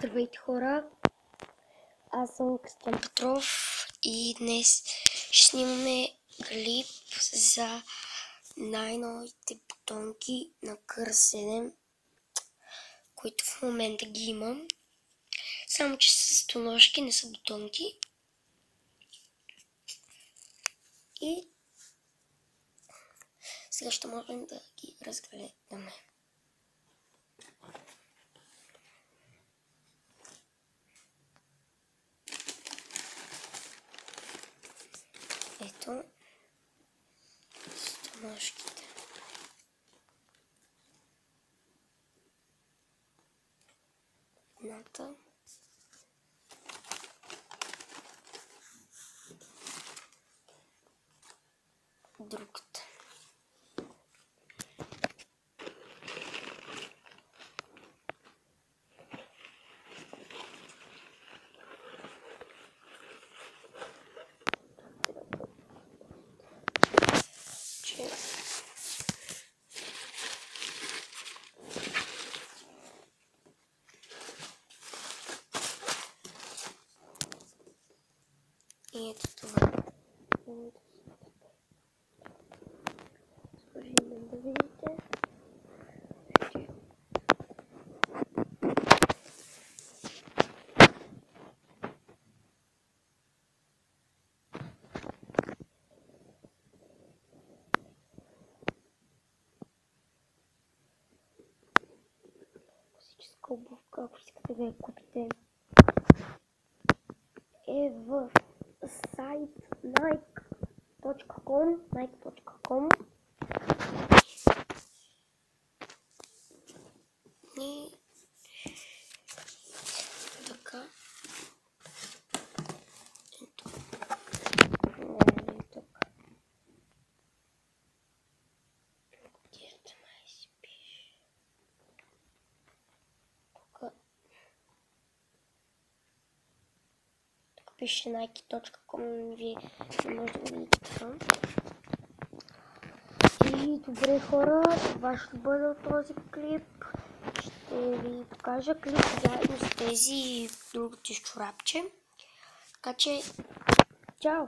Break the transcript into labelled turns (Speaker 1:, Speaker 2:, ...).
Speaker 1: Здравейте, хора! Аз съм Кристиан Петров и днес ще снимаме клип за най-новите бутонки на Кър 7, които в момента ги имам. Само че са стоножки, не са бутонки. И сега ще можем да ги разгледаме. Ето стоножките. Едната. Другата. И ето това. Сложим да видите. Класическа обувка, ако искате да я купите, е в сайт nike.com и така. Ето. Тук. Директно май си пише. Тук пише nike.com, вие не може да видите там. И добре, хора, това ще бъде от този клип. Ще ви покажа клип заедно с тези и другото чорапче. Така че, чао!